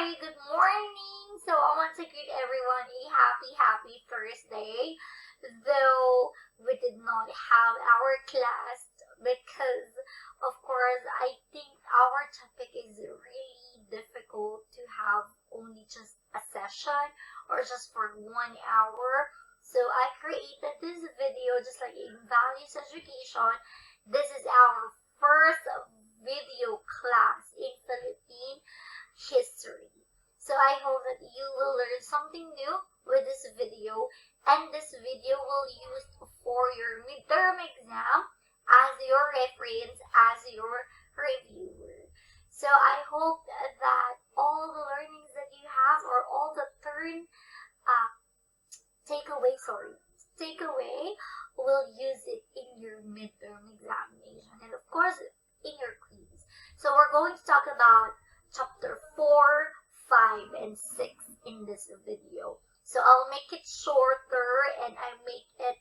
Hi, good morning. So I want to greet everyone a happy Thursday. Though we did not have our class because, of course, I think our topic is really difficult to have only just a session or just for 1 hour. So I created this video just like in values education. This is our first video class in Philippine history. So I hope that you will learn something new with this video, and this video will use for your midterm exam as your reference, as your reviewer. So I hope that all the learnings that you have or all the takeaway will use it in your midterm examination and of course in your quiz. So we're going to talk about chapter 4, 5, and 6 in this video. So I'll make it shorter and I make it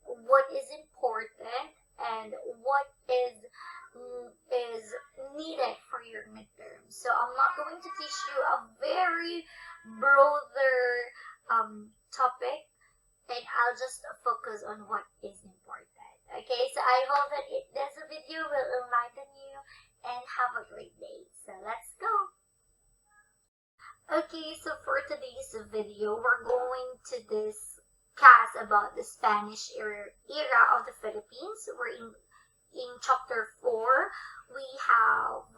what is important and what is needed for your midterm. So I'm not going to teach you a very broader topic, and I'll just focus on what is important. Okay, so I hope that this video will enlighten you and have a great day. So let's go. Okay, so for today's video, we're going to discuss about the Spanish era of the Philippines. We're in chapter 4. We have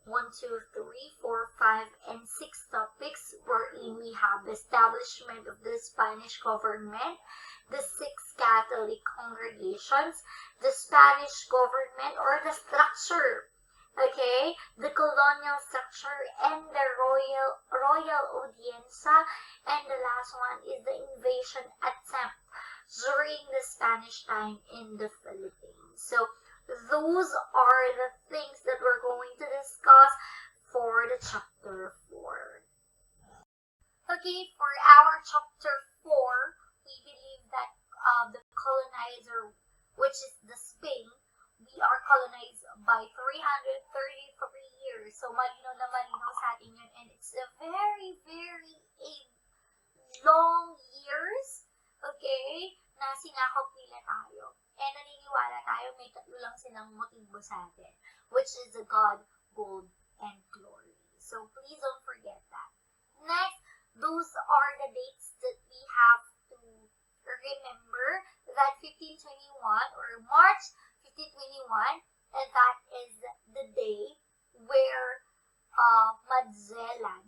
1, 2, 3, 4, 5, and 6 topics wherein we have the establishment of the Spanish government, the 6 Catholic congregations, the Spanish government or the structure, okay, the colonial structure, and the royal audiencia, and the last one is the invasion attempt during the Spanish time in the Philippines. So those are the things that we're going to discuss for the chapter 4. Okay, for our chapter 4, we believe that the colonizer, which is the Spain, we are colonized by 333 years. So malino na malino sa atin yun. And it's a very long years, okay, na sinakop nila tayo. And naniniwala tayo may tatlo lang silang motibo sa atin, which is the God, gold, and glory. So please don't forget that. Next, those are the dates that we have to remember, that 1521 or March 1521, and that is the day where Magellan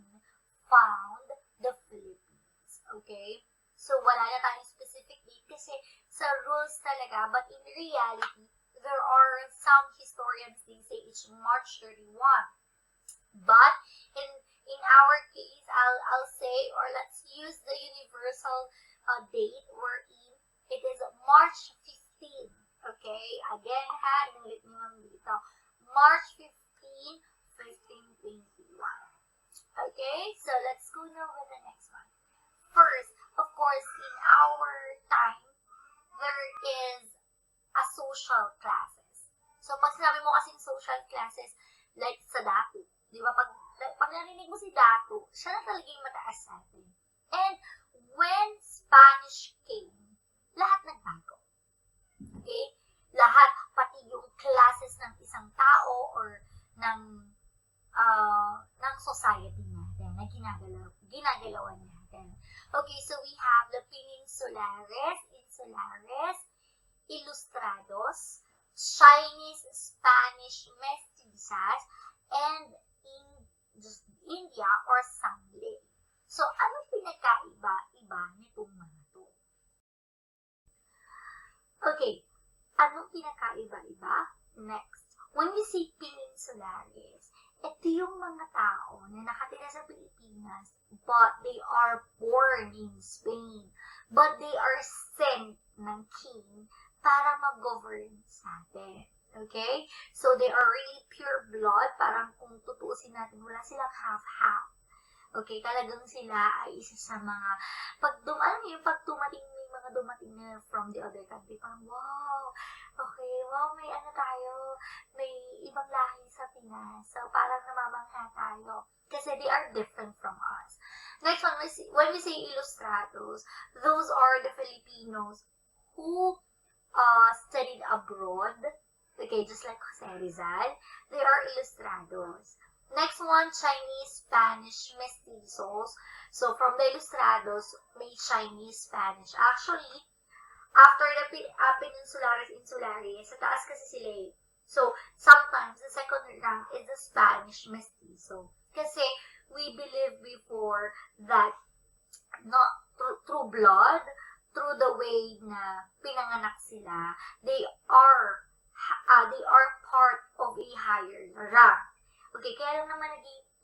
found the Philippines. Okay? So wala na tayong specific date kasi sa rules talaga, but in reality, there are some historians, they say it's March 31. But in our case, I'll say, or let's use the universal date wherein it is March 15. Okay? Again, inulit nyo lang dito. March 15, 1521. Okay? So let's go now with the next one. First, of course, in our time, there is a social classes. So, pag sinabi mo kasing social classes, like sa datu, di ba? Pag narinig mo si datu, siya na talaga yung mataas sa atin. And when Spanish came, lahat nagbago. Okay? Lahat, pati yung classes ng isang tao or ng society natin na ginagalawan natin. Okay, so we have the Peninsulares, Insulares, Ilustrados, Chinese, Spanish, Mestizas, and India or Sangle. So, anong pinagkaiba-iba nitong mga to? Okay, anong pinagkaiba-iba? Next, when we say Peninsulares, ito yung mga tao na nakatira sa Pilipinas, but they are born in Spain, but they are sent ng king para mag-govern sa atin. Okay? So, they are really pure blood. Parang kung tutuusin natin, wala silang half-half. Okay? Talagang sila ay isa sa mga, pag dumating may mga dumating na from the other country, parang wow, okay, wow, may tayo, may ibang lahi sa Pilipinas. Pilipinas. So, parang namamangha tayo. Kasi they are different from us. Next one, when we say ilustrados, those are the Filipinos who studied abroad. Okay, just like Jose Rizal. They are ilustrados. Next one, Chinese, Spanish, mestizos. So, from the ilustrados, may Chinese, Spanish. Actually, after the Peninsulares Insulares, sa taas kasi sila eh. So, sometimes, the second rank is the Spanish mestizo. Kasi, we believe before that, not through blood, through the way na pinanganak sila, they are part of a higher rank. Okay, kaya lang naman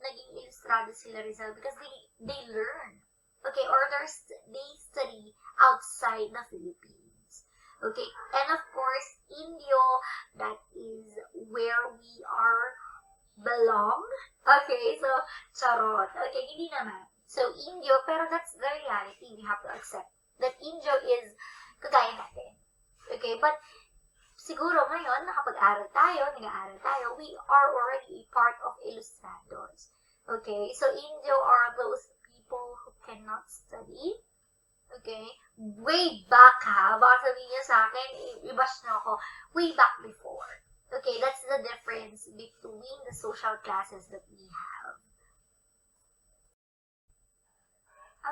naging ilustrado sila Rizal because they learn. Okay, or they study outside the Philippines. Okay, and of course, Indio, that is where we are belong. Okay, so, charot. Okay, hindi naman. So, Indio, pero that's the reality. We have to accept that Indio is kagaya natin. Okay, but siguro ngayon, nag-aaral tayo, we are already a part of ilustrados. Okay, so Indio are those people who cannot study. Okay, way back ha, baka sabihin niyo sa akin, i-bash niyo ako, way back before. Okay, that's the difference between the social classes that we have.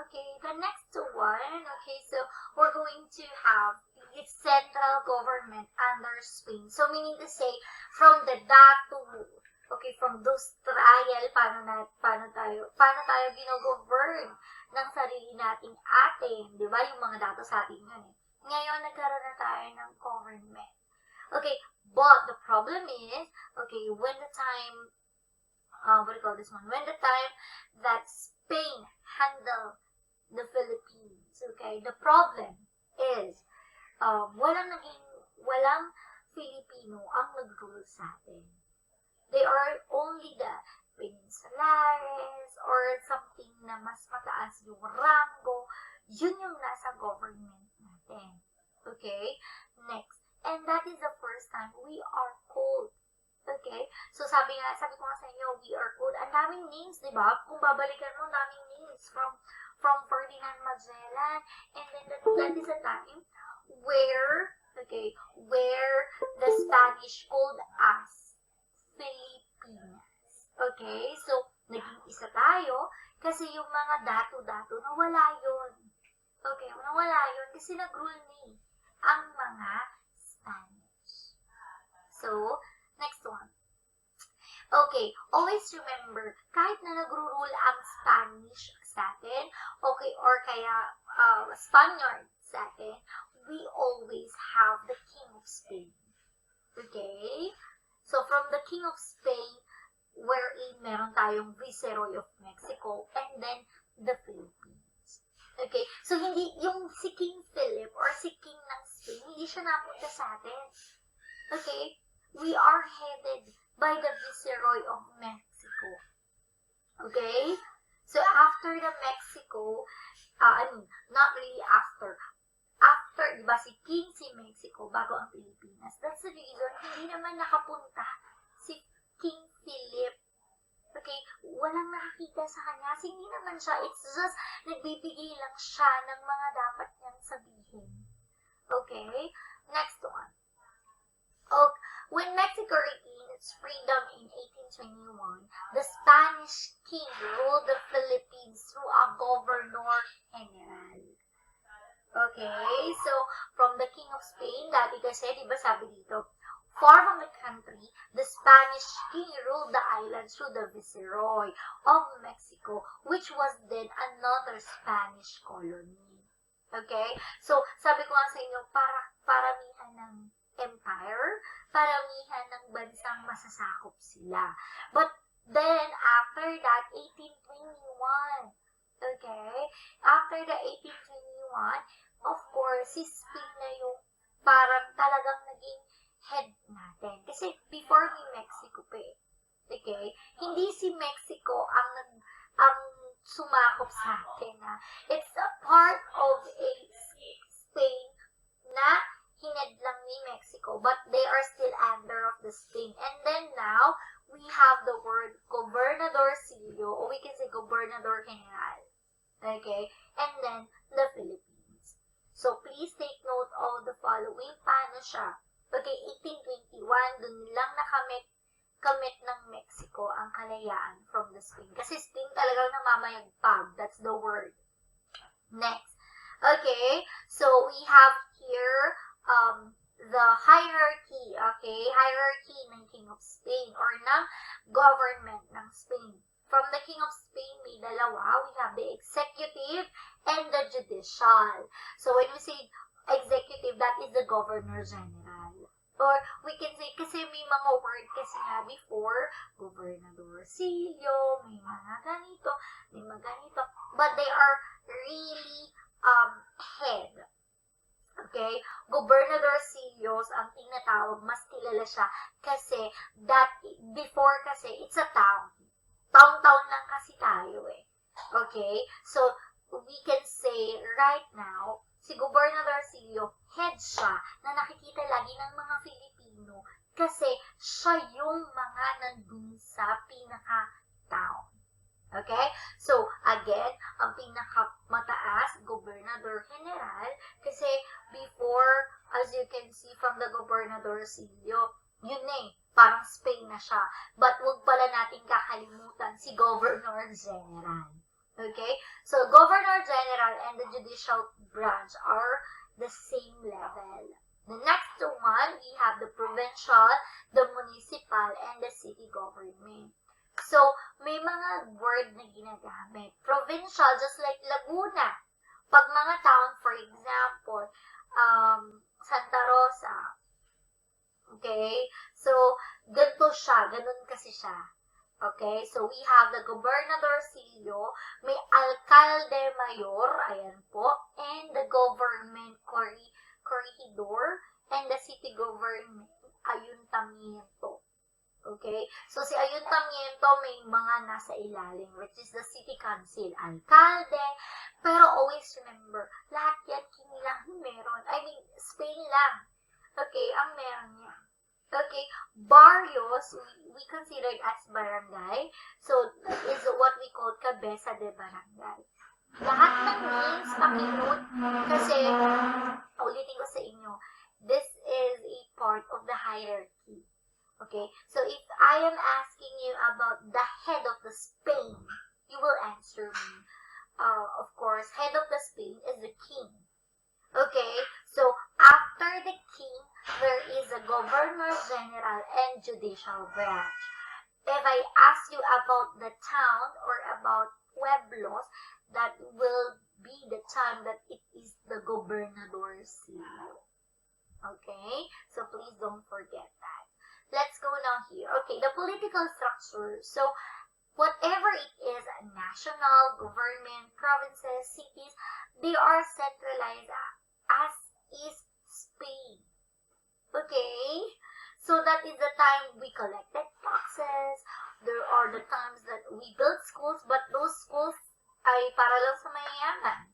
Okay, the next one, okay, so we're going to have the central government under Spain. So, meaning to say, from the datu, okay, from those trial, paano tayo gino-govern ng sarili nating atin, di ba? Yung mga datos sa atin yun eh. Ngayon, nagkaroon na tayo ng government. Okay, but the problem is, okay, when the time, when the time that Spain handled the Philippines, okay, the problem is, walang Filipino ang nag-rule sa atin. They are only the Peninsulares or something na mas mataas yung rango, yun yung nasa government natin. Okay? Next. And that is the first time we are called. Okay? So, sabi ko nga sa inyo, we are called. Ang daming names, di ba? Kung babalikan mo, daming names from Ferdinand Magellan. And then that is a time where the Spanish called us Filipinas. Okay? So, naging isa tayo kasi yung mga datu-datu, nawala yun. Okay, nawala yun kasi nag-rule ni ang mga Spanish. So, next one. Okay, always remember, kahit na nag-rule ang Spanish sa atin, okay, or kaya Spaniard sa atin, we always have the King of Spain. Okay? So, from the King of Spain, wherein meron tayong Viceroy of Mexico, and then the Philippines. Okay? So, hindi, yung si King Philip or si King ng Spain, hindi siya napunta sa atin. Okay? We are headed by the Viceroy of Mexico. Okay? So, after the Mexico, not really after, di ba, si King si Mexico bago ang Pilipinas. That's the reason, hindi naman nakapunta si King Philip. Okay? Walang nakakita sa kanya. Kasi hindi naman siya, it's just, nagbibigay lang siya ng mga dapat niyang sabihin. Okay? Next one. Okay. When Mexico regained its freedom in 1821, the Spanish king ruled the Philippines through a governor-general. Okay, so from the King of Spain, dati kasi, di ba sabi dito, far from the country, the Spanish king ruled the island through the Viceroy of Mexico, which was then another Spanish colony. Okay, so sabi ko nga sa inyo, paramihan ng empire, paramihan ng bansang masasakop sila. But then, after that, 1821, okay, after the 1821, of course, si Spain na yung parang talagang naging head natin. Kasi before ni Mexico pa eh. Okay? Hindi si Mexico ang sumakop sa atin. It's a part of a Spain na hined lang ni Mexico, but they are still under of the Spain. And then now, we have the word Gobernadorcillo, or we can say Gobernador General. Okay? And then, the Philippines. So, please take note of the following. Paano siya? Okay, 1821, dun lang kamit ng Mexico ang kalayaan from the Spain. Kasi Spain talagang namamayagpag. That's the word. Next. Okay, so we have here the hierarchy, okay? Hierarchy ng King of Spain or ng government ng Spain. From the King of Spain, may dalawa. We have the executive and the judicial. So when we say executive, that is the Governor General. Or we can say, kasi may mga word kasi nga before, Gobernadorcillo, may mga ganito, but they are really head. Okay? Gobernadorcillos ang tinatawag, mas kilala siya kasi before kasi it's a town. Town lang kasi tayo eh. Okay? So, we can say right now, si Gobernadorcillo, head siya na nakikita lagi ng mga Filipino kasi siya yung mga nandun sa pinaka-town. Okay? So, again, ang pinakamataas, Gobernador General, kasi before, as you can see from the Gobernadorcillo, yun parang Spain na siya. But wag pala natin kakalimutan si Governor General. Okay? So, Governor General and the judicial branch are the same level. The next one, we have the provincial, the municipal, and the city government. So, may mga word na ginagamit. Provincial, just like Laguna. Pag mga town, for example, Santa Rosa. Okay? So, ganito siya. Ganun kasi siya. Okay? So, we have the Gobernadorcillo, may Alcalde Mayor, ayan po, and the government corregidor, and the city government, ayuntamiento. Okay? So, si ayuntamiento may mga nasa ilalim, which is the city council, alcalde, pero always remember, lahat yan kinilang meron. I mean, Spain lang. Okay? Ang meron niya. Okay? Barrios, we consider it as barangay. So, that is what we call cabeza de barangay. Lahat ng names, pakinote, kasi, ulitin ko sa inyo, this is a part of the hierarchy. Okay, so if I am asking you about the head of the Spain, you will answer me. Of course, head of the Spain is the king. Okay, so after the king, there is a governor general and judicial branch. If I ask you about the town or about pueblos, that will be the time that it is the Gobernadorcillo. Okay, so please don't forget that. Let's go now here. Okay, the political structure. So, whatever it is, national, government, provinces, cities, they are centralized as is Spain. Okay? So, that is the time we collected taxes. There are the times that we built schools, but those schools ay para lang sa mayayaman.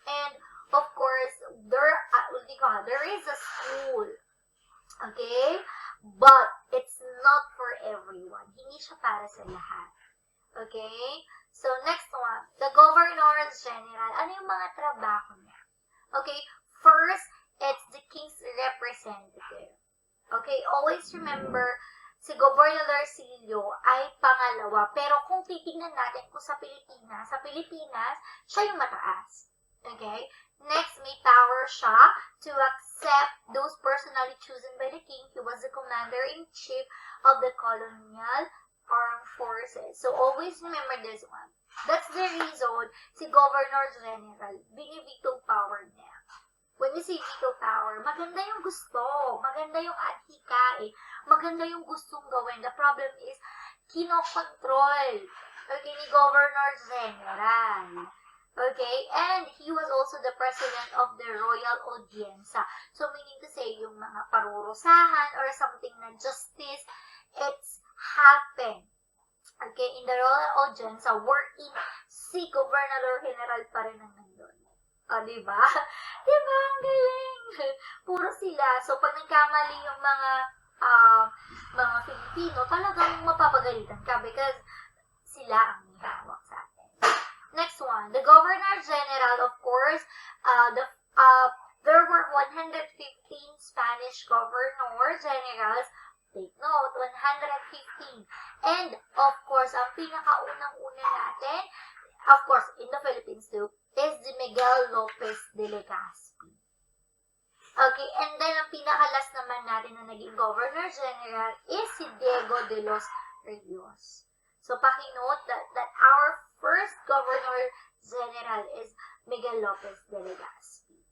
And, of course, there is a school. Okay? But, it's not for everyone. Hindi siya para sa lahat. Okay? So, next one. The Governor General. Ano yung mga trabaho niya? Okay? First, it's the King's representative. Okay? Always remember, si Gobernadorcillo ay pangalawa. Pero kung titingnan natin kung sa Pilipinas, siya yung mataas. Okay? Next, may power siya to accept those personally chosen by the king. He was the commander-in-chief of the colonial armed forces. So, always remember this one. That's the reason si Governor General, binibitong power niya. When we say veto power, maganda yung gusto, maganda yung adhikain, maganda yung gustong gawin. The problem is, kinokontrol. Okay, ni Governor General. Okay, and he was also the president of the Royal Audienza. So, meaning to say, yung mga parurusahan or something na justice, it's happened. Okay, in the Royal Audienza, wherein si Gobernador General pa rin ang nandun. O, diba? Diba? Ang galing. Puro sila. So, pag nagkamali yung mga mga Filipino, talagang mapapagalitan ka because sila ang may hawak sa atin. Next one, the Governor General, of course, there were 115 Spanish Governor Generals. Take note, 115. And, of course, ang pinakaunang-una natin, of course, in the Philippines too, is the Miguel Lopez de Legazpi. Okay, and then ang pinakalas naman natin na naging Governor General is si Diego de los Rios. So, pakinote that our first Governor General is Miguel Lopez de Legazpi.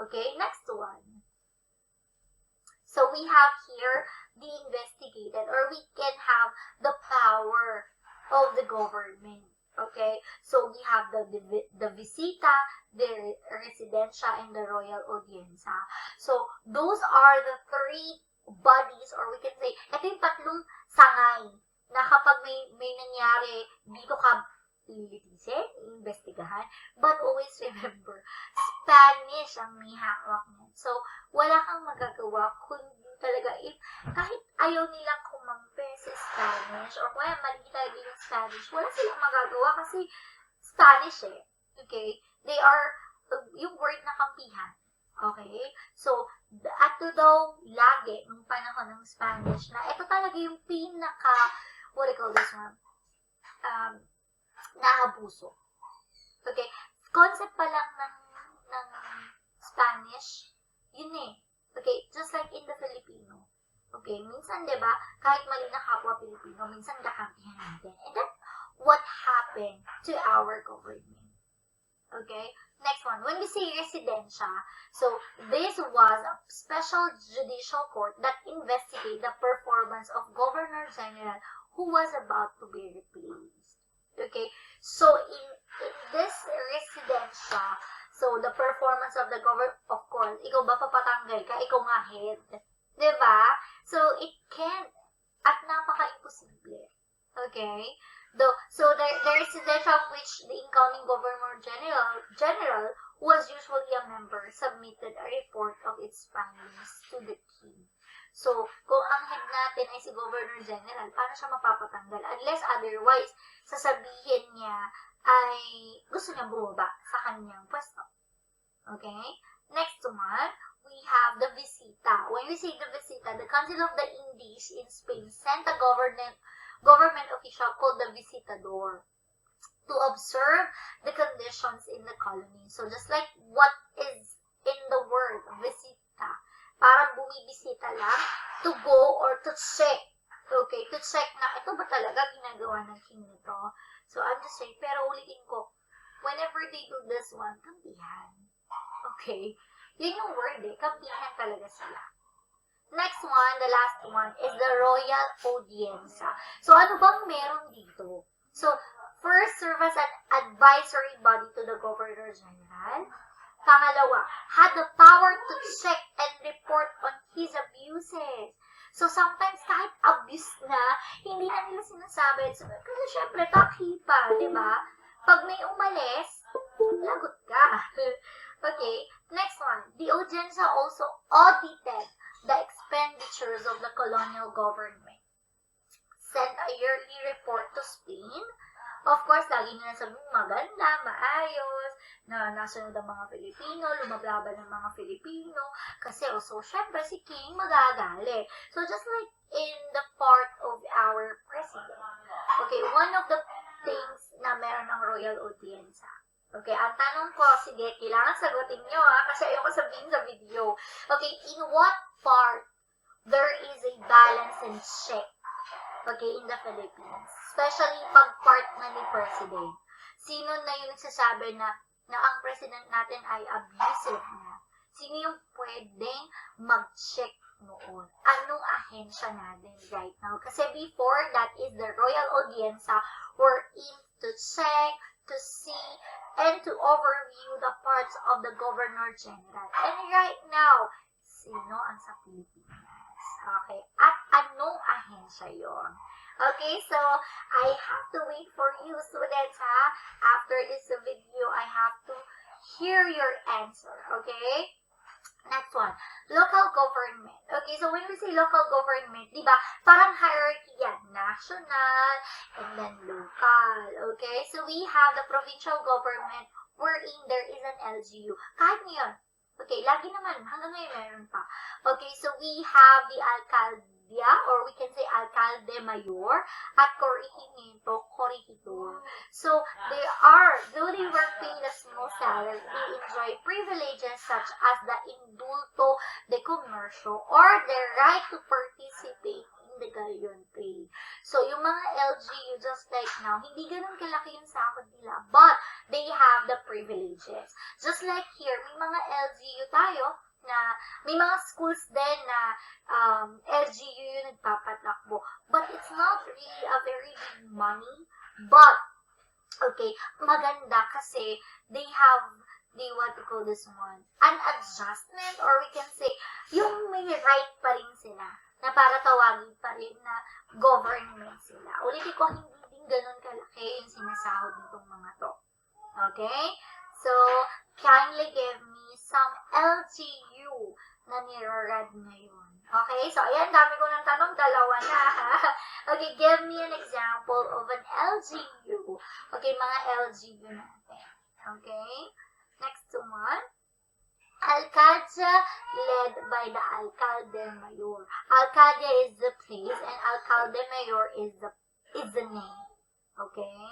Okay, next one. So, we have here the investigated, or we can have the power of the government. Okay, so we have the visita, the residencia, and the royal audiencia. So, those are the three bodies, or we can say, ito yung tatlong sangay na kapag may nangyari, dito ka lilitisin, investigahan, but always remember, Spanish ang may hawak niyan. So, wala kang magagawa kundi talaga if kahit ayaw nilang kumampi sa Spanish or kaya mali talaga yung Spanish, wala silang magagawa kasi Spanish eh. Okay? They are yung word na kampihan. Okay? So, ato daw lagi nung panahon ng Spanish na ito talaga yung pinaka, what do you call this one? Naabuso. Okay? Concept pa lang ng Spanish, yun eh. Okay, just like in the Filipino. Okay, minsan, di ba, kahit mali na kapwa Pilipino, minsan kakampihan natin. And that's what happened to our government. Okay, next one. When we say residencia, so this was a special judicial court that investigated the performance of Governor General who was about to be replaced. Okay, so in this residencia, so, the performance of the government, of course, ikaw ba papatanggal ka? Ikaw nga head. Diba? So, it can't. At napaka-imposible. Okay? So, the residential of which the incoming Governor General was usually a member, submitted a report of its findings to the king. So, kung ang head natin ay si Governor General, paano siya mapapatanggal? Unless otherwise, sasabihin niya ay gusto niya bumaba sa kanyang pwesto. Okay? Next one, we have the visita. When we say the visita, the Council of the Indies in Spain sent a government official called the visitador to observe the conditions in the colony. So, just like what is in the word, visita, parang bumibisita lang to go or to check. Okay, to check na ito ba talaga ginagawa ng king nito. So, I'm just saying, pero ulitin ko, whenever they do this one, kampihan. Okay? Yun yung word eh, kampihan talaga sila. Next one, the last one, is the royal audiencia. So, ano bang meron dito? So, first, serve as an advisory body to the Governor General. Pangalawa, had the power to check and report on his abuses. So, sometimes, kahit abuse na, hindi na nila sinasabi. So, kasi, syempre, takhipa, di ba? Pag may umalis, lagot ka. Okay, next one. The audiencia also audited the expenditures of the colonial government. Sent a yearly report to Spain. Of course, lagi nila sabihin maganda, maayos, na nasunod ang mga Filipino, lumablaban ng mga Filipino, kasi also, syempre, si King magagali. So, just like in the part of our president. Okay, one of the things na meron ng royal audience. Okay, ang tanong ko, sige, kailangan sagutin nyo kasi ayoko sabihin sa video. Okay, in what part there is a balance and check? Okay, in the Philippines. Especially pag part na ni President. Sino na yung nagsasabi na ang President natin ay abusive na? Sino yung pwedeng mag-check noon? Anong ahensya natin right now? Kasi before, that is the royal audiencia were in to check, to see, and to overview the parts of the Governor General. And right now, sino ang sa Pilipinas? Okay, at anong ahensya yon? Okay, so I have to wait for you, students, ha? After this video, I have to hear your answer, okay? Next one, local government. Okay, so when we say local government, di ba, parang hierarchy yan. National, and then local. Okay, so we have the provincial government wherein there is an LGU. Kahit ngayon. Okay, lagi naman. Hanggang ngayon meron pa. Okay, so we have the alcaldía, or we can say alcalde mayor, at corregimiento, corregidor. So, though they were paid a small salary, they enjoy privileges such as the indulto de comercio or the right to participate in the galleon trade. So, yung mga LGU, just like now, hindi ganun kalaki yung sahod nila, but they have the privileges. Just like here, may mga LGU tayo, na may mga schools din na LGU yung nagpapatakbo. But it's not really a very big money. But, okay, maganda kasi they what to call this one, an adjustment, or we can say, yung may right pa rin sila, na para tawagin pa rin na government sila. Ulitin ko, hindi din ganun kalaki yung sinasahod nitong mga to. Okay? So, kindly give me some LGU na nirarad ngayon. Okay? So, ayan, dami ko ng tanong. Dalawa na, ha? Okay, give me an example of an LGU. Okay, mga LGU natin. Okay? Next one. Alcaldía led by the alcalde mayor. Alcaldía is the place and alcalde mayor is the name. Okay?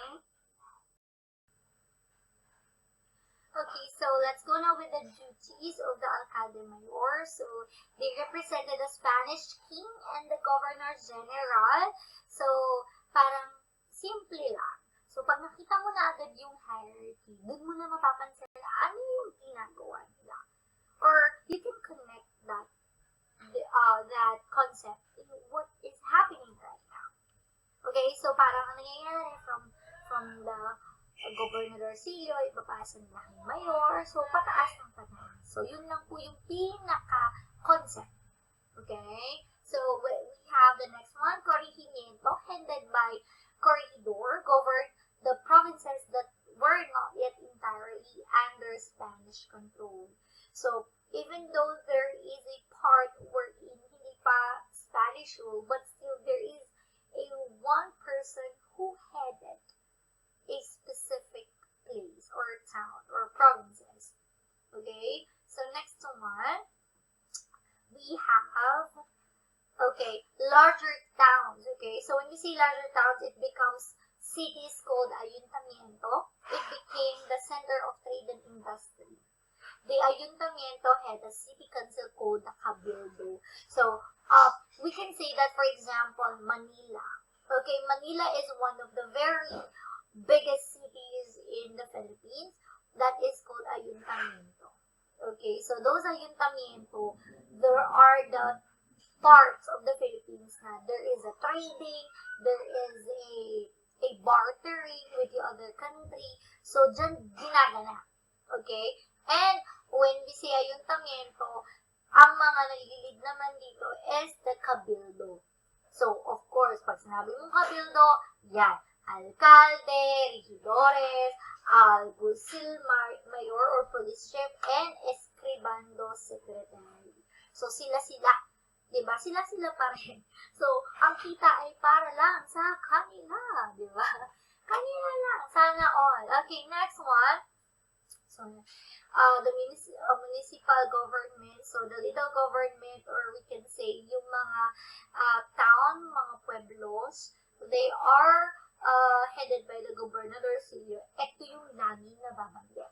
Okay, so let's go now with the duties of the alcalde mayor. So, they represented the Spanish king and the governor general. So, parang simple lang. So, pag nakita mo na agad yung hierarchy, dun mo na mapapansin na ano yung ginagawa nila. Or, you can connect that concept in what is happening right now. Okay, so parang ang nangyayari from the Gobernadorcillo, ipapasa nila kay Mayor, so pataas ng pataas. So, yun lang po yung pinaka-concept. Okay? So, we have the next one, Corregimiento, headed by Corregidor, governed the provinces that were not yet entirely under Spanish control. So, even though there is a part wherein hindi pa Spanish rule, but still there is a one person who headed a specific place or town or provinces. Okay, so next one, we have, okay, larger towns. Okay, so when we say larger towns, it becomes cities called ayuntamiento. It became the center of trade and industry. The ayuntamiento had a city council called the cabildo. So, we can say that, for example, Manila. Okay, Manila is one of the very biggest cities in the Philippines. That is called ayuntamiento. Okay, so those ayuntamiento, there are the parts of the Philippines na there is a trading, there is a bartering with the other country. So, dyan ginagana. Okay? And when we say ayuntamiento, ang mga nalilid naman dito is the cabildo. So, of course, pag sinabi mong cabildo, yan. Alcalde, regidores, alguacil, mayor or police chief, and escribando secretary. So, sila-sila. Diba? Sila-sila pa rin. So, ang kita ay para lang sa kanila. Diba? Kanila lang. Sana all. Okay, next one. So, the municipal government, so the little government, or we can say yung mga town, mga pueblos, they are headed by the Gobernadorcillo. Ito yung lagi nababanggit.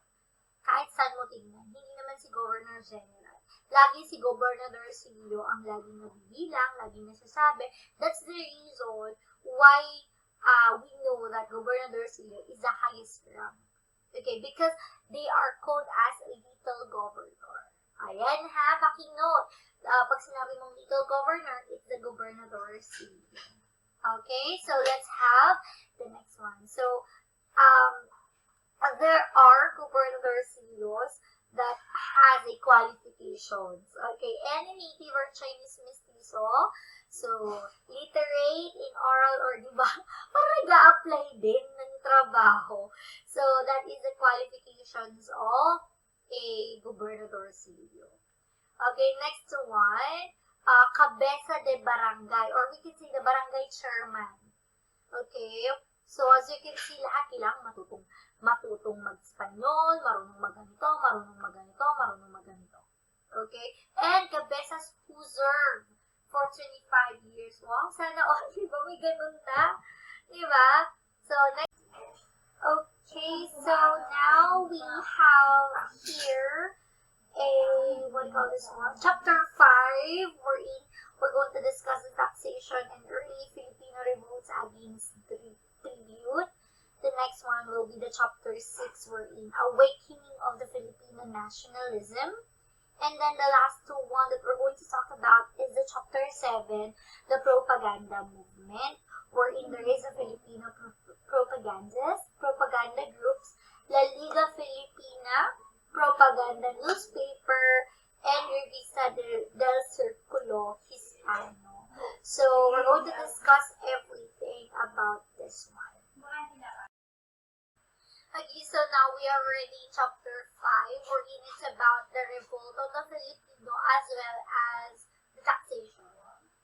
Kahit saan mo tingnan, hindi naman si Governor General. Lagi si Gobernadorcillo ang laging nabibilang, laging nasasabi. That's the reason why we know that Gobernadorcillo is the highest rank. Okay, because they are called as a little governor. Ayan ha, pakinote. Pag sinabi mong little governor, it's the Gobernadorcillo. Okay, so let's have the next one. So, there are gobernadorcillos that has a qualifications. Okay, any native or Chinese mestizo, so literate in oral or diba, parang nag-a-apply din ng trabaho. So, that is the qualifications of a gobernadorcillo. Okay, next one, Cabeza de Barangay, or we can say the barangay chairman. Okay, so as you can see, lahat kailangan matutong mag-Espanyol, marunong mag-ganito, marunong mag-ganito, marunong mag-ganito. Okay, and Cabezas who served for 25 years. Wow, sana all, di ba? May ganun na. Di ba? So, next. Okay, so now we have here what do you call this one? Chapter 5, we're going to discuss the taxation and early Filipino revolts against tribute. The next one will be the chapter 6, wherein awakening of the Filipino nationalism. And then the last one that we're going to talk about is the chapter 7, the propaganda movement, wherein there is a Filipino propaganda groups, La Liga Filipina, propaganda newspaper, and Revista del Circulo Hispano. So we're going to discuss everything about this one. Okay, so now we are already in chapter 5, wherein it's about the revolt of the Filipino as well as the taxation.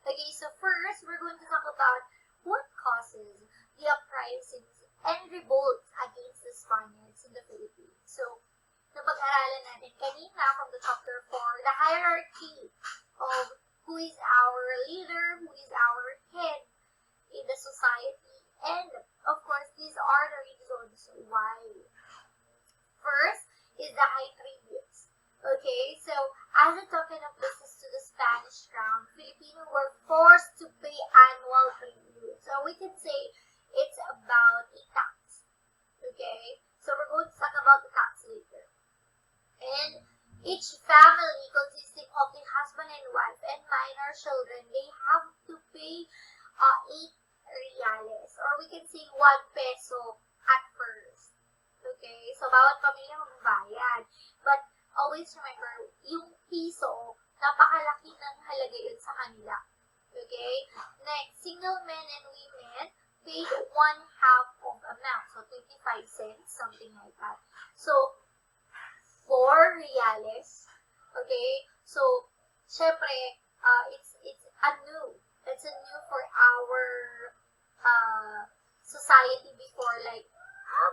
Okay, so first, we're going to talk about what causes the uprisings and revolts against the Spaniards in the Philippines. So, napag-aralan natin kanina from the chapter 4, the hierarchy of who is our leader, who is our head in the society, and of course, these are the reasons why. First is the high tributes. Okay, so as a token of business to the Spanish crown, Filipino were forced to pay annual tribute. So we can say it's about a tax. Okay, so we're going to talk about the tax later. And each family consisting of the husband and wife and minor children, they have to pay 8 reales, or we can say 1 peso at first. Okay, so bawat pamilya magbabayad. But always remember, yung piso, napakalaki ng halaga yun sa kanila. Okay, next, single men and women paid 1/2 of amount, so 25 cents, something like that. So, 4 reales. Okay, so, syempre, it's a new for our society before, like,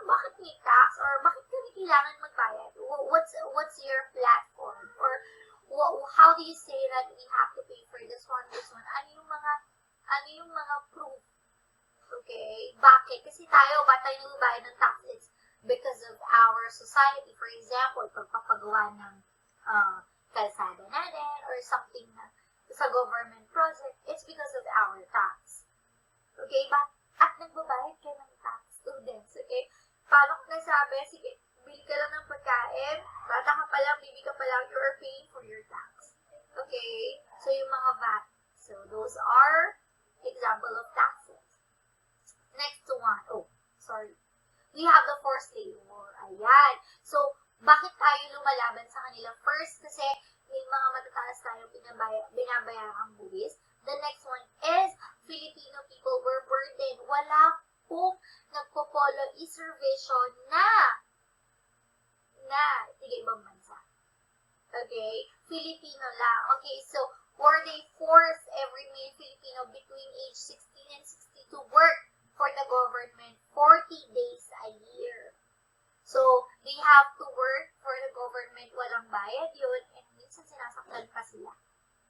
bakit may tax, or bakit kami kailangan magbayad? What's your platform, or how do you say that we have to pay for this one? Ano yung mga proof? Okay, bakit? Kasi tayo nagbabayad ng tax? It's because of our society. For example, pagpapagawa ng kalsada natin, or something na sa government project, it's because of our tax. Okay, at nagbabayad ka ng tax, students, okay? Paano kung nasabi, sige, bili ka lang ng pagkain, bata ka pa lang, bibi ka pa lang, you are paying for your tax. Okay? So, yung mga VAT. So, those are example of taxes. Next one. We have the forced labor. Ayan. So, bakit tayo lumalaban sa kanila? First, kasi may mga matataas tayo binabayarang buwis. The next one is Filipino people were burdened. Wala pong nagpo-follow reservation na tiga-ibang bansa. Okay? Filipino lang. Okay, so were they forced every male Filipino between age 16 and 60 to work for the government 40 days a year. So, they have to work for the government, walang bayad yun, and minsan sinasaktan pa sila.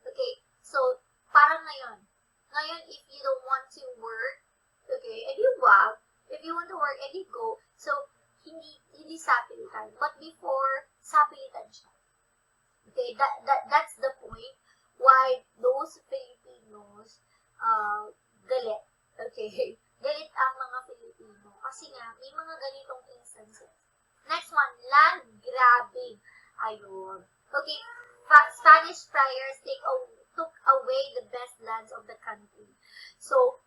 Okay? So, parang ngayon, if you don't want to work, okay, and you go, if you want to work, and you go, so, hindi sapilitan. But before, sapilitan siya. Okay, that's the point why those Filipinos, galit. Okay? Galit ang mga Filipino. Kasi nga, may mga ganitong instances. Next one, land grabbing. Ayun. Okay, Spanish friars took away the best lands of the country. So,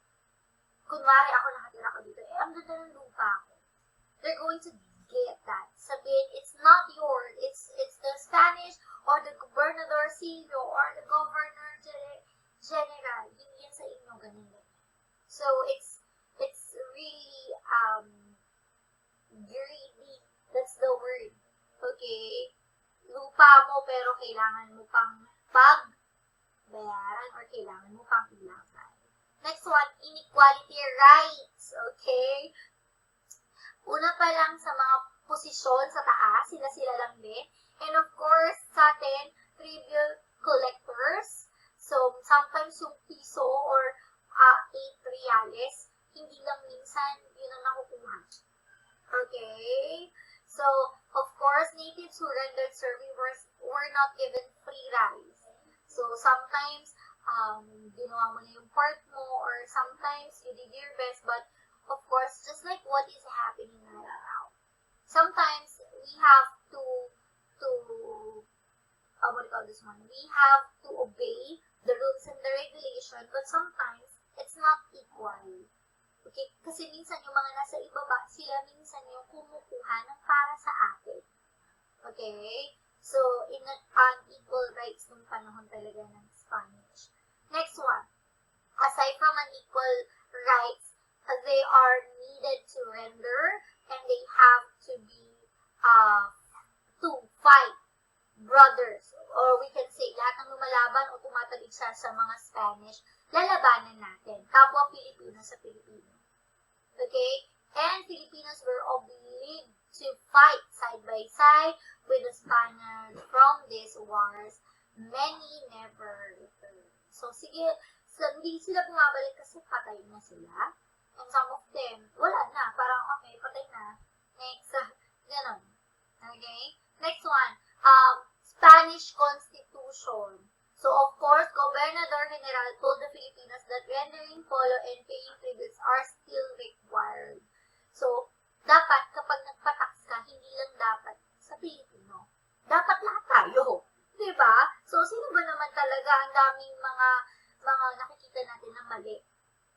kunwari ako nakatira ko dito, ang ganda ng lupa ko. They're going to get that. Sabihin, it's not yours. It's the Spanish or the gobernadorcillo or the governor general. Hindi yan sa inyo, ganun. So, it's really, greedy. That's the word. Okay? Lupa mo, pero kailangan mo pang pagbayaran or kailangan mo pang ilagay. Next one, inequality rights. Okay? Una pa lang sa mga posisyon sa taas, sila lang din. And of course, sa atin, tribute collectors. So, sometimes yung piso or 8 reales, hindi lang minsan yun ang nakukuha. Okay? So, of course, natives who rendered service were not given free rice. So, sometimes, ginawa mo na yung part mo, or sometimes you did your best, but of course, just like what is happening right now. Sometimes, we have to what do you call this one? We have to obey the rules and the regulation, but sometimes, it's not equal. Okay? Kasi minsan yung mga nasa ibaba, sila minsan yung kumukuha ng para sa atin. Okay? So, unequal rights nung panahon talaga ng Spanish. Next one. Aside from unequal rights, they are needed to render and they have to be to fight brothers, or we can say lahat ng lumalaban o tumatalig sa mga Spanish, lalabanan natin. Kapwa Pilipino sa Pilipino. Okay? And Filipinos were obliged to fight side by side with the Spaniards from these wars. Many never returned. So, sige, hindi sila bumabalik kasi patay na sila. And some of them, wala na. Parang, okay, patay na. Next, ganun. Okay? Next one, Spanish Constitution. So, of course, Gobernador General told the Filipinos that rendering polo and paying tributes are still required. So, dapat kapag nagpatax ka, hindi lang dapat sa Pilipino. Dapat lahat tayo. Diba? So, sino ba naman talaga ang daming mga nakikita natin na mali?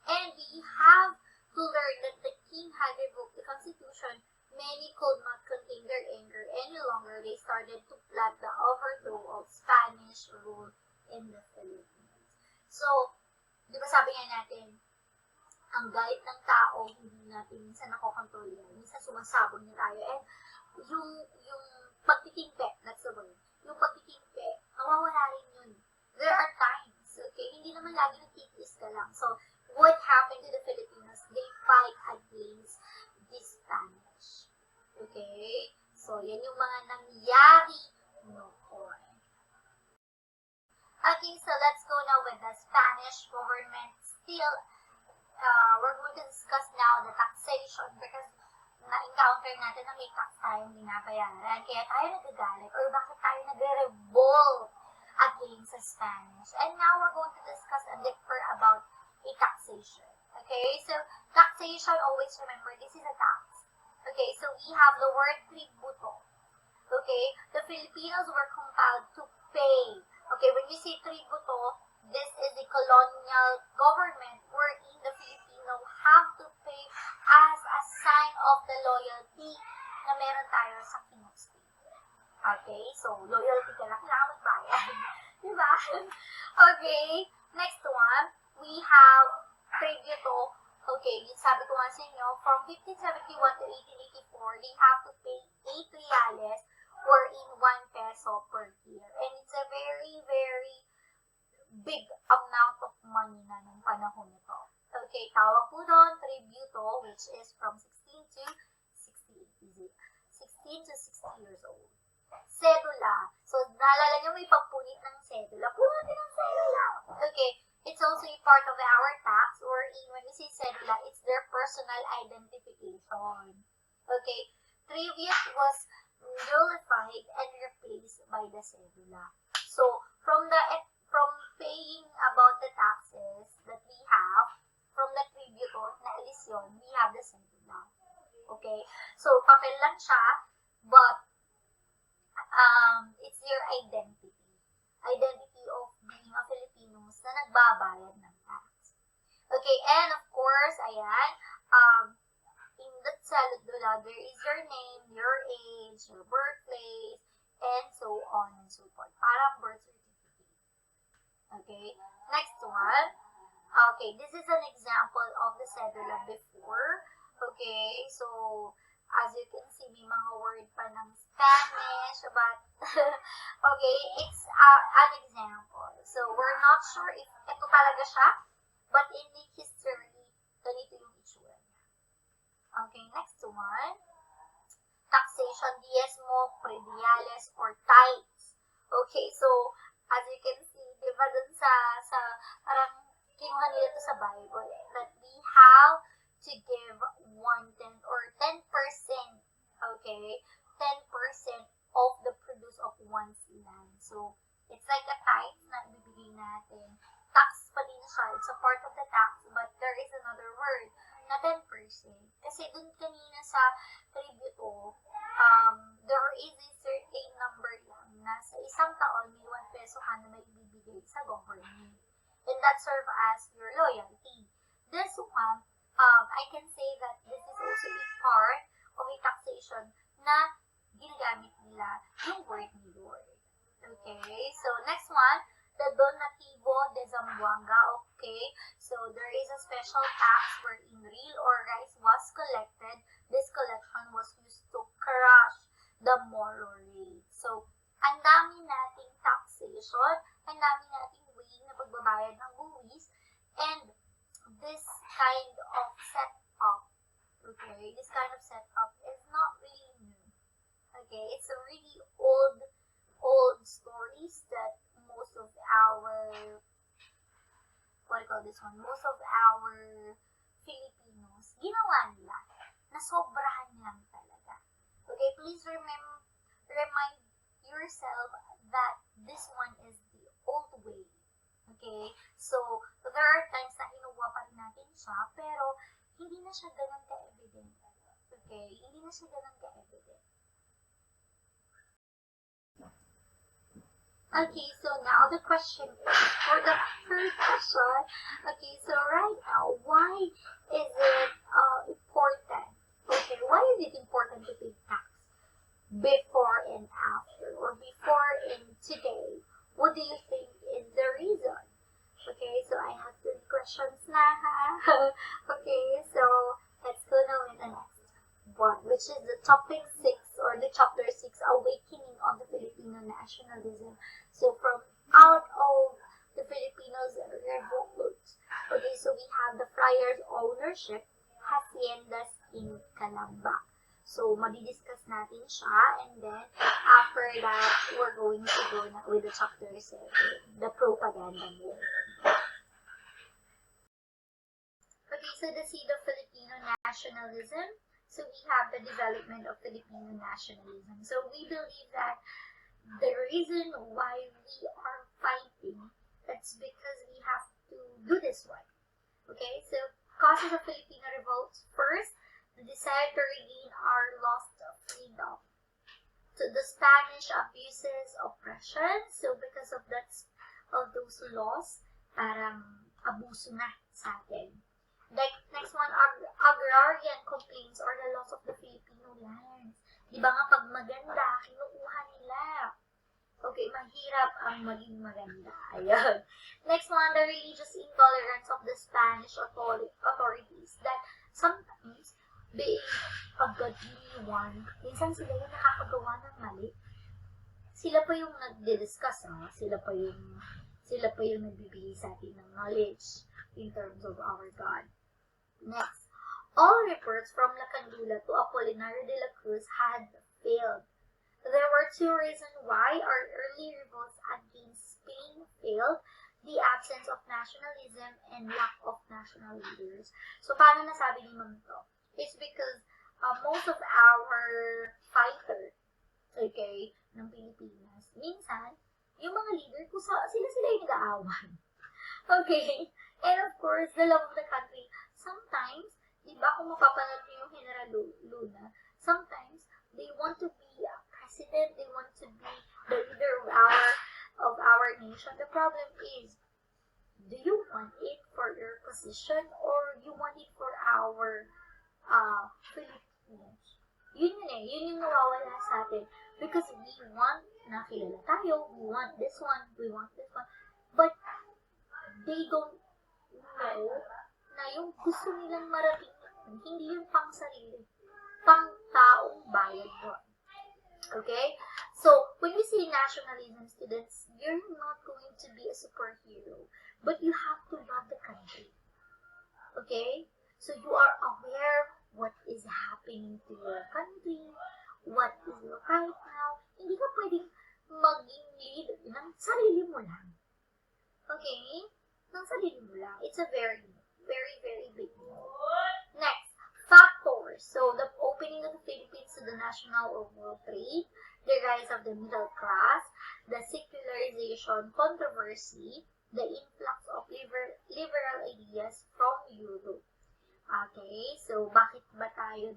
And we have to learn that the king had revoked the constitution. Many could not contain their anger any longer. They started to plot the overthrow of Spanish rule in the Philippines. So, di ba sabi nga natin, ang galit ng tao, hindi natin minsan nakokontrol yan. Minsan sumasabog na tayo. And yung pagtitimpe, that's the word. Yung pagtitimpe, nawawala rin yun. There are times, okay? Hindi naman lagi nagtitiis ka lang. So, what happened to the Filipinos? They fight against the Spanish. Okay? So, yan yung mga nangyari noon. Okay, so let's go now with the Spanish government. Still, we're going to discuss now the taxation because na-encounter natin na may tax tayong binabayaran. Kaya tayo nagagalit or bakit tayo nagre-revolt against the Spanish. And now we're going to discuss a deeper about a taxation. Okay, so taxation, always remember, this is a tax. Okay, so we have the word tributo. Okay, the Filipinos were compelled to pay. Okay, when you say tributo, this is the colonial government wherein the Filipino have to pay as a sign of the loyalty na meron tayo sa King of Spain. Okay, so loyalty ka lang, kailangan magbayad. Diba? Okay, next one, we have tributo. Okay, sabi ko nga sa inyo, from 1571 to 1884, they have to pay 8 reales or in 1 peso per year. And it's a very, very big amount of money na nung panahon nito. Okay, tawag po doon, tributo, which is from 16 to 60 years old. Cedula. So, naalala nyo may pagpunit ng cedula. Puno din ang cedula. Okay, it's also a part of our tax, or when we say cedula, it's their personal identification. Okay, tribute was nullified and replaced by the cedula. So, from paying about the taxes that we have, from the tributo na elisyon, we have the cedula. Okay, so papel lang siya, but it's your identity of being a Filipino na nagbabayad ng tax. Okay, and of course, ayan, in that cedula, there is your name, your age, your birthplace, and so on and so forth. Parang birth certificate. Okay, next one. Okay, this is an example of the cedula before. Okay, so As you can see, may mga word pa ng Spanish, but okay, it's an example. So, we're not sure if ito talaga siya, but in the history, ganito yung itsura niya. Okay, next one. Taxation, diezmo, prediales, or tithes. Okay, so, as you can see, di ba dun sa parang kinuha nila ito sa Bible, that we have to give 1/10 or 10%, okay, 10% of the produce of one's land. So, it's like a tithe na ibibigay natin. Tax pa din siya. It's a part of the tax, but there is another word na 10%. Kasi dun kanina sa tributo, there is a certain number lang na sa isang taon may 1 peso ka na may ibibigay sa government. And that serve as your loyalty. This one, I can say that this is also a part of a taxation na ginagamit nila yung word ni Lord. Okay, so next one, the donativo de Zamboanga. Okay, so there is a special tax wherein real or rice was collected. This collection was used to crush the Moro rate. So, ang dami nating taxation, ang dami nating way na pagbabayad ng buwis, and this kind of setup, okay, this kind of setup is not really new. Okay, it's a really old stories that most of our, most of our Filipinos, ginawa nila, nasobrahan lang talaga. Okay, please remind yourself that this one is the old way. Okay, so there are times na inuwa pa rin natin siya, pero hindi na siya ganun ka-evident. Okay, hindi na siya ganun ka-evident. Okay, so now the question is, for the third question, okay, so right now, why is it important? Okay, why is it important to pay tax before and after, or before and today? What do you think is the reason? Okay, so I have 3 questions now. Okay, so let's go now with the next one, which is the topic 6 or the chapter 6, Awakening of the Filipino Nationalism. So from out of the Filipinos' revolt, okay, so we have the friars' ownership, haciendas in Calamba. So, madidiscuss natin siya, and then, after that, we're going to go na with the chapter 7, the propaganda movement. Okay, so the seed of Filipino nationalism. So, we have the development of Filipino nationalism. So, we believe that the reason why we are fighting, that's because we have to do this one. Okay, so, causes of Filipino revolts. First, the desire to regain our lost freedom. So the Spanish abuses, oppression. So because of that, of those laws, parang abuso na sa atin. Like, next one, agrarian complaints or the loss of the Filipino lands. Di ba nga pag maganda, kinukuha nila. Okay, mahirap ang maging maganda. Ayun. Next one, the religious intolerance of the Spanish authorities that sometimes being a godly one, minsan sila yung nakakagawa ng mali. Sila pa yung nagdi-discuss, sila pa yung nagbibigay sa atin ng knowledge in terms of our God. Next, all reports from Lacandula to Apolinario de la Cruz had failed. There were 2 reasons why our early revolts against Spain failed: the absence of nationalism and lack of national leaders. So, paano nasabi ni Ma'am to? It's because most of our fighters, okay, ng Pilipinas, minsan, yung mga leader, sila yung nag-aawan. Okay? And of course, the love of the country. Sometimes, di ba kung mapapanood niyo yung General Luna, sometimes, they want to be a president, they want to be the leader of our nation. The problem is, do you want it for your position or you want it for our Filipinos? Yun yung nawawala sa atin. Because we want na kilala tayo, we want this one, but they don't know na yung gusto nilang marating, hindi yung pang sarili. pang-taong bayan doon. Okay? So, when we say nationalism, students, you're not going to be a superhero, but you have to love the country. Okay? So, you are aware what is happening to your country, what is right now. Hindi ka pwedeng maging lead ng sarili mo lang. Okay? Ng sarili mo lang. It's a very, very, very big deal. Next, factors. So, the opening of the Philippines to the national or world trade, the rise of the middle class, the secularization controversy, the influx of liberal ideas from Europe. Okay, so bakit ba tayo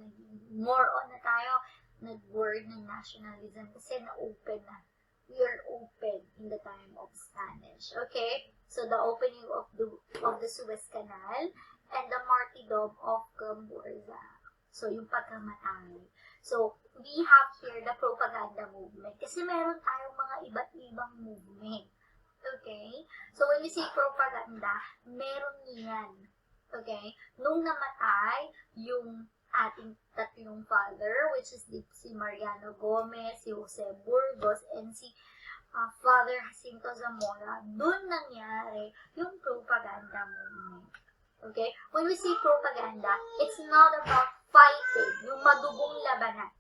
more on na tayo nag-word ng nationalism? Kasi na-open na. We are open in the time of Spanish. Okay, so the opening of the Suez Canal and the martyrdom of Cambodia. So, yung pagkamatay. So, we have here the propaganda movement. Kasi meron tayong mga iba't ibang movement. Okay? So, when we say propaganda, meron yan. Okay? Nung namatay, yung ating tatlong father, which is si Mariano Gomez, si Jose Burgos, and si Father Jacinto Zamora, dun nangyari yung propaganda movement. Okay? When we say propaganda, it's not about fighting, yung madugong labanan.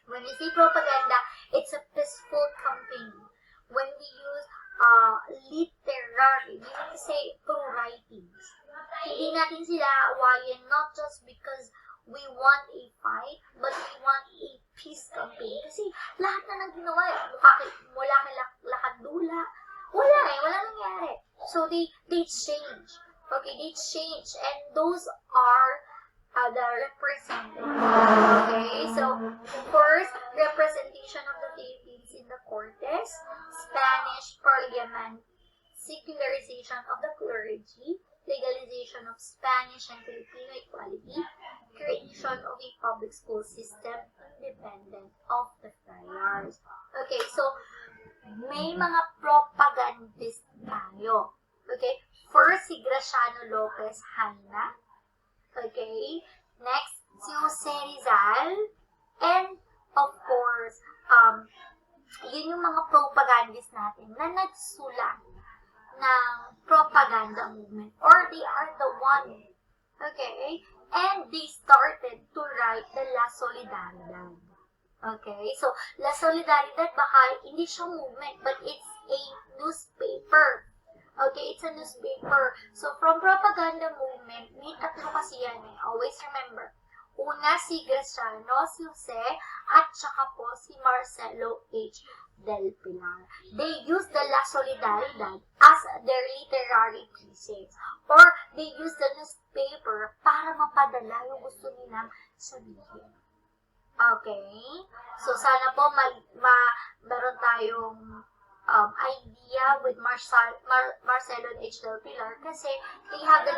When we say propaganda, it's a peaceful campaign. When we use literary, meaning to say through writings, hindi natin sila awayin not just because we want a fight, but we want a peace campaign. Kasi lahat na nang ginawa, mula kay Lakandula, wala nangyari. So they change. Okay, they change. And those are the representatives. Okay, so first, representation of the Philippines in the Cortes, Spanish Parliament, secularization of the clergy, legalization of Spanish and Filipino equality, creation of a public school system independent of the friars. Okay, so may mga propagandist tayo. Okay, first si Graciano Lopez Haina. Okay, next si Jose Rizal, and of course, yun yung mga propagandist natin na nagsulat ng propaganda movement, or they are the one, okay, and they started to write the La Solidaridad. Okay, so La Solidaridad, baka hindi siya movement, but it's a newspaper. Okay, it's a newspaper. So, from propaganda movement, may tatlo kasi yan eh. Always remember. Una, si Graciano, si Jose, at saka po si Marcelo H. Del Pilar. They use the La Solidaridad as their literary pieces. Or, they use the newspaper para mapadala yung gusto nilang sabihin. Okay? So, sana po meron tayong idea with Marcelo H. Del Pilar kasi they have the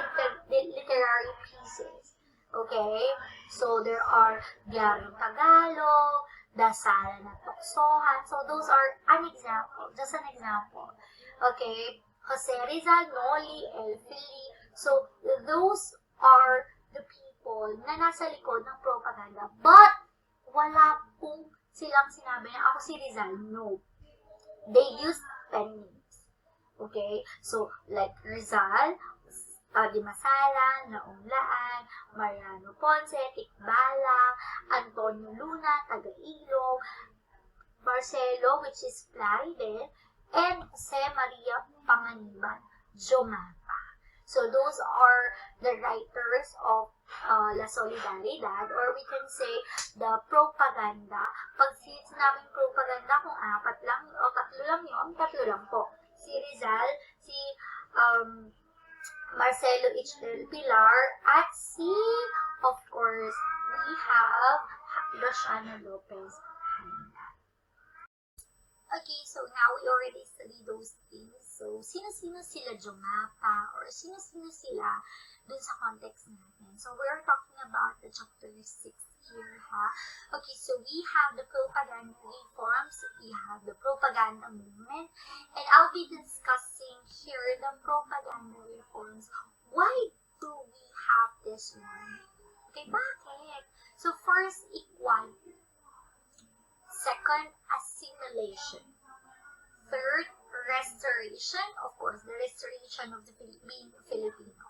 literary pieces. Okay? So, there are Diaryong Tagalog, Dasalan at Tuksohan. So, those are an example. Just an example. Okay? Jose Rizal, Noli, El Fili. So, those are the people na nasa likod ng propaganda. But, wala pong silang sinabi na ako si Rizal. No. They use pen names. Okay? So, like Rizal, Dimasalan, Naunglaan, Mariano Ponce, Tikbalang, Antonio Luna, Tagailo, Marcelo, which is Plaridel, and Jose Maria Panganiban, Jomapa. So, those are the writers of La Solidaridad, or we can say the propaganda. Pag sinabing propaganda, kung apat lang o tatlo lang yun, tatlo lang po. Si Rizal, si Marcelo H. Del Pilar, at si, of course, we have Graciano Lopez Haina. Okay, so now we already studied those things. So, sino-sino sila Jomapa, or sino-sino sila dun sa context natin. So, we're talking about the chapter 6 here, ha? Okay, so we have the propaganda reforms, we have the propaganda movement, and I'll be discussing here the propaganda reforms. Why do we have this one? Okay, bakit? So, first, equality. Second, assimilation. Third, restoration. Of course, the restoration of the being Filipino.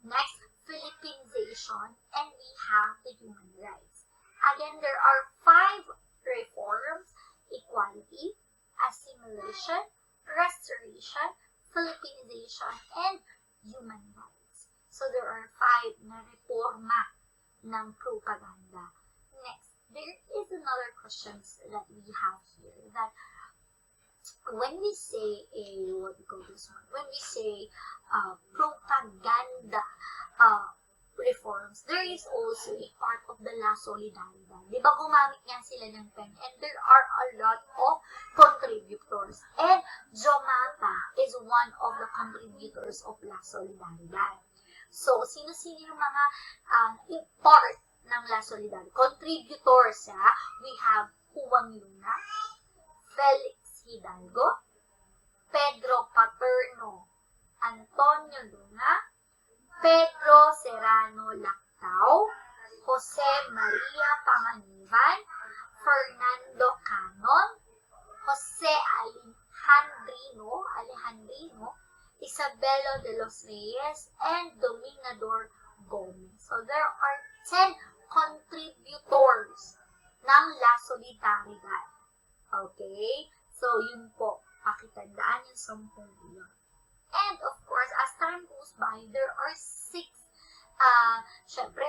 Next, Philippinization. And we have the human rights. Again, there are 5 reforms: equality, assimilation, restoration, Philippinization, and human rights. So there are 5 na reforma ng propaganda. Next, there is another question that we have here, that when we say what we call this one, when we say propaganda reforms, there is also a part of the La Solidaridad. Di ba gumamit nga sila ng pen, and there are a lot of contributors. And Jomata is one of the contributors of La Solidaridad. So, sino-sino yung mga part ng La Solidaridad? Contributors, we have Juan Luna, Felix Hidalgo, Pedro Paterno, Antonio Luna, Pedro Serrano Lactao, Jose Maria Panganiban, Fernando Canon, Jose Alejandrino, Isabelo de los Reyes, and Dominador Gomez. So there are 10 contributors ng La Solidaridad. Okay? So, yun po. Pakitandaan yung 10 yun. And, of course, as time goes by, there are 6, syempre,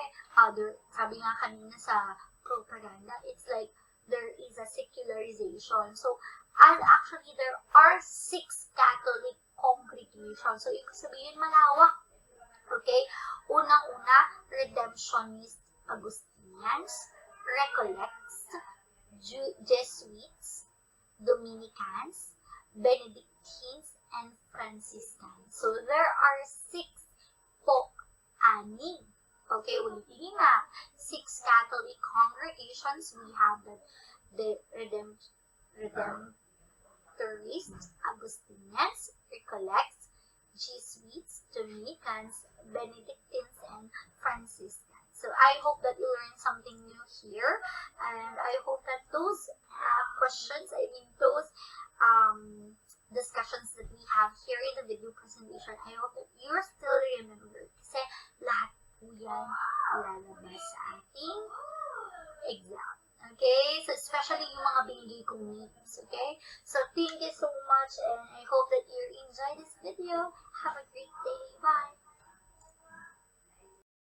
sabi nga kanina sa propaganda, it's like there is a secularization. So, actually, there are 6 Catholic congregations. So, ibig sabihin, malawak. Okay? Unang-una, Redemptionist Augustinians, Recollects, Jesuits, Dominicans, Benedictines, and Franciscans. So, there are 6 po, 6. Okay, ulitin nga. 6 Catholic congregations. We have the Redemptorists, Augustinians, Recollects, Jesuits, Dominicans, Benedictines, and Franciscans. So, I hope that you learned something new here, and I hope that those questions, those discussions that we have here in the video presentation, I hope that you still remember, kasi lahat po yan lalabas sa ating exam. Okay? So, especially yung mga binigay kong names. Okay? So, thank you so much, and I hope that you enjoyed this video.